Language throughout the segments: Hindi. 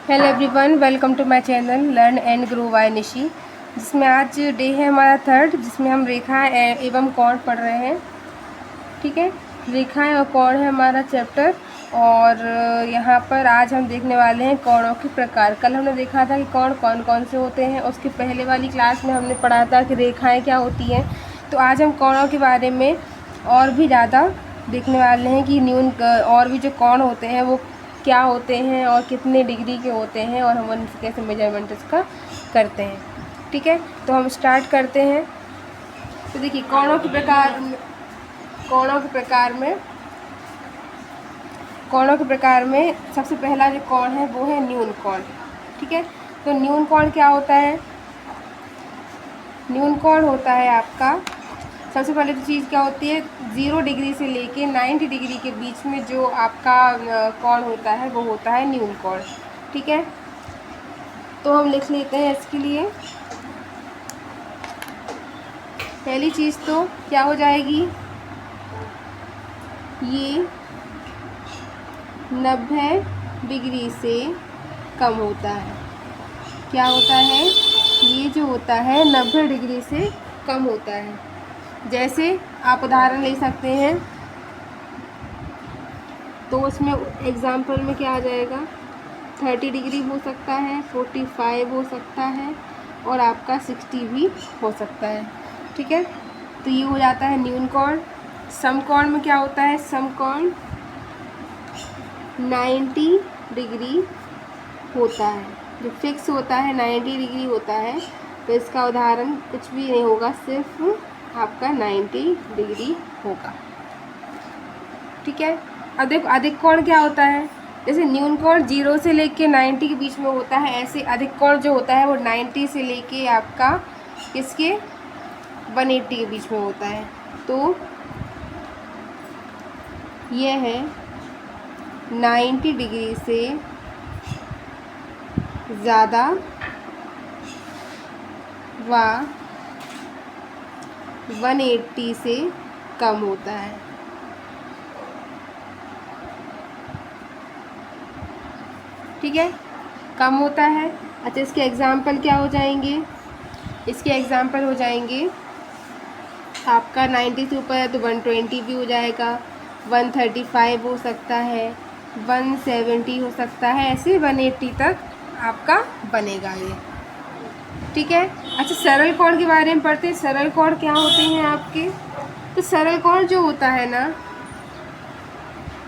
Hello everyone, welcome to my channel learn and grow by Nishi. जिसमें आज डे है हमारा थर्ड, जिसमें हम रेखाएं एवं कोण पढ़ रहे हैं। ठीक है, रेखाएं और कोण है हमारा चैप्टर। और यहाँ पर आज हम देखने वाले हैं कोणों के प्रकार। कल हमने देखा था कि कोण कौन कौन से होते हैं। उसके पहले वाली क्लास में हमने पढ़ा था कि रेखाएं क्या होती हैं। तो आज हम कोणों के बारे में और भी ज़्यादा देखने वाले हैं कि और भी जो कोण होते हैं वो क्या होते हैं और कितने डिग्री के होते हैं और हम उनसे कैसे मेजरमेंट इसका करते हैं। ठीक है, तो हम स्टार्ट करते हैं। तो देखिए, कोणों के प्रकार में सबसे पहला जो कोण है वो है न्यून कोण। ठीक है, तो न्यून कोण क्या होता है? न्यून कोण होता है आपका, सबसे पहले तो चीज़ क्या होती है, 0 डिग्री से लेके 90 डिग्री के बीच में जो आपका कोण होता है वो होता है न्यून कोण। ठीक है, तो हम लिख लेते हैं इसके लिए। पहली चीज़ तो क्या हो जाएगी, ये 90 डिग्री से कम होता है। क्या होता है? ये जो होता है 90 डिग्री से कम होता है। जैसे आप उदाहरण ले सकते हैं, तो उसमें एग्जाम्पल में क्या आ जाएगा, 30 डिग्री हो सकता है, 45 हो सकता है और आपका 60 भी हो सकता है। ठीक है, तो ये हो जाता है न्यून कोण। समकोण में क्या होता है? समकोण 90 डिग्री होता है, जो फिक्स होता है 90 डिग्री होता है। तो इसका उदाहरण कुछ भी नहीं होगा, सिर्फ आपका 90 डिग्री होगा। ठीक है, अधिक कोण क्या होता है? जैसे न्यून कोण 0 से लेके 90 के बीच में होता है, ऐसे अधिक कोण जो होता है वो 90 से लेके आपका किसके 180 के बीच में होता है। तो यह है 90 डिग्री से ज़्यादा व 180 से कम होता है। ठीक है, कम होता है। अच्छा, इसके एग्जाम्पल क्या हो जाएंगे? इसके एग्जाम्पल हो जाएंगे आपका 90 से ऊपर है तो 120 भी हो जाएगा, 135 हो सकता है, 170 हो सकता है, ऐसे 180 तक आपका बनेगा ये। ठीक है, अच्छा सरल कोण के बारे में पढ़ते हैं। सरल कोण क्या होते हैं आपके? तो सरल कोण जो होता है ना,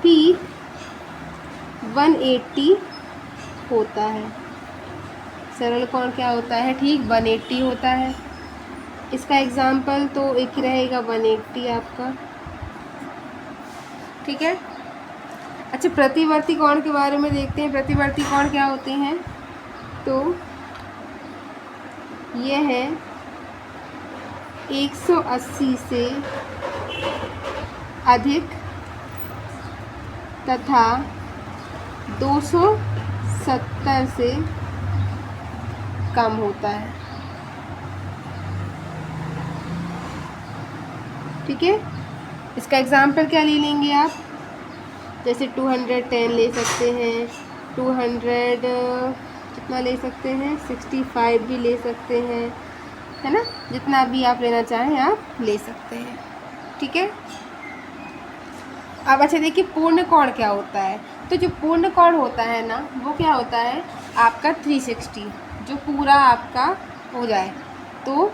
ठीक 180 होता है। सरल कोण क्या होता है? ठीक 180 होता है। इसका एग्जाम्पल तो एक ही रहेगा, 180 आपका। ठीक है, अच्छा प्रतिवर्ती कोण के बारे में देखते हैं। प्रतिवर्ती कोण क्या होते हैं? तो यह है 180 से अधिक तथा 270 से कम होता है। ठीक है, इसका एग्जाम्पल क्या ले लेंगे आप? जैसे 210 ले सकते हैं, 200 कितना ले सकते हैं, 65 भी ले सकते हैं, है ना। जितना भी आप लेना चाहें आप ले सकते हैं। ठीक है, अब अच्छा देखिए पूर्ण कोण क्या होता है। तो जो पूर्ण कोण होता है ना वो क्या होता है आपका 360, जो पूरा आपका हो जाए। तो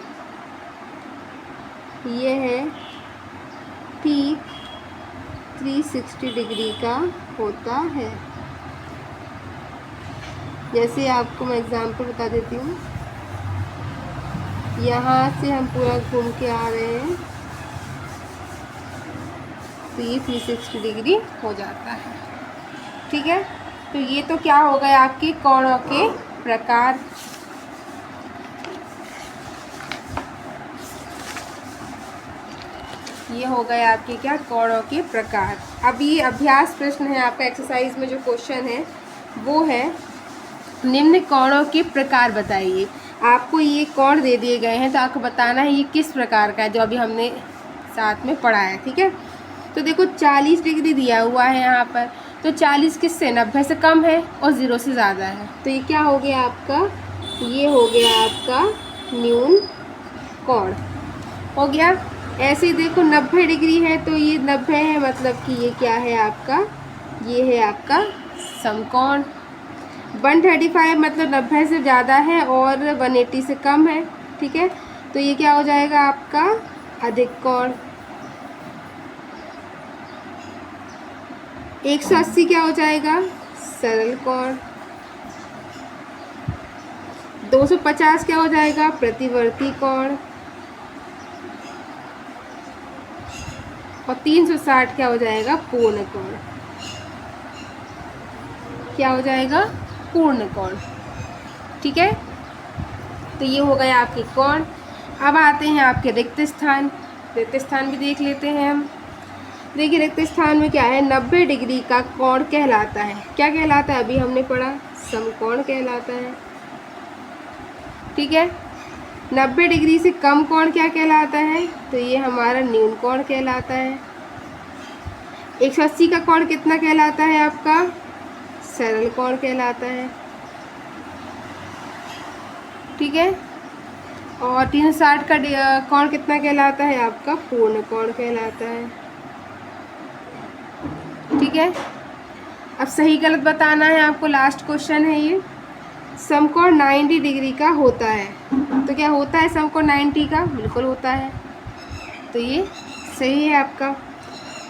ये है ठीक 360 डिग्री का होता है। जैसे आपको मैं एग्जांपल बता देती हूँ, यहाँ से हम पूरा घूम के आ रहे हैं तो ये 360 डिग्री हो जाता है। ठीक है, तो ये तो क्या हो गए आपके कोणों के प्रकार। ये हो गए आपके क्या कोणों के प्रकार। अब ये अभ्यास प्रश्न है आपका, एक्सरसाइज में जो क्वेश्चन है वो है निम्न कोणों के प्रकार बताइए। आपको ये कोण दे दिए गए हैं तो आपको बताना है ये किस प्रकार का है, जो अभी हमने साथ में पढ़ा है। ठीक है, तो देखो 40 डिग्री दिया हुआ है यहाँ पर, तो 40 किससे 90 से कम है और 0 से ज़्यादा है। तो ये क्या हो गया आपका, ये हो गया आपका न्यून कोण हो गया। ऐसे ही देखो 90 डिग्री है तो ये 90 है, मतलब कि ये क्या है आपका, ये है आपका समकोण। 135 मतलब 90 से ज़्यादा है और 180 से कम है, ठीक है। तो ये क्या हो जाएगा आपका अधिक कोण। 180 क्या हो जाएगा सरल कोण। 250 क्या हो जाएगा प्रतिवर्ती कोण। और 360 क्या हो जाएगा पूर्ण कोण। क्या हो जाएगा पूर्ण कोण, ठीक है। तो ये हो गया आपके कोण। अब आते हैं आपके रिक्त स्थान। रिक्त स्थान भी देख लेते हैं हम। देखिए रिक्त स्थान में क्या है, 90 डिग्री का कोण कहलाता है, क्या कहलाता है, अभी हमने पढ़ा समकोण कहलाता है, ठीक है। 90 डिग्री से कम कोण क्या कहलाता है, तो ये हमारा न्यून कोण कहलाता है। 180 का कोण कितना कहलाता है आपका सरल कोण कहलाता है, ठीक है। और 360 का कोण कितना कहलाता है आपका पूर्ण कोण कहलाता है, ठीक है। अब सही गलत बताना है आपको, लास्ट क्वेश्चन है ये। समकोण 90 डिग्री का होता है, तो क्या होता है समकोण 90 का, बिल्कुल होता है, तो ये सही है आपका।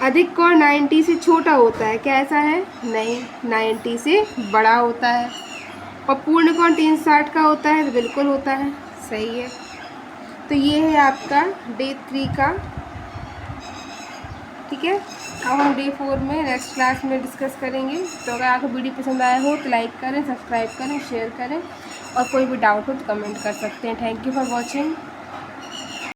अधिक कोण 90 से छोटा होता है, क्या ऐसा है, नहीं, 90 से बड़ा होता है। और पूर्ण कोण 360 का होता है, तो बिल्कुल होता है, सही है। तो ये है आपका डे 3 का, ठीक है। अब हम डे 4 में नेक्स्ट क्लास में डिस्कस करेंगे। तो अगर आपको वीडियो पसंद आया हो तो लाइक करें, सब्सक्राइब करें, शेयर करें, और कोई भी डाउट हो तो कमेंट कर सकते हैं। Thank you for watching.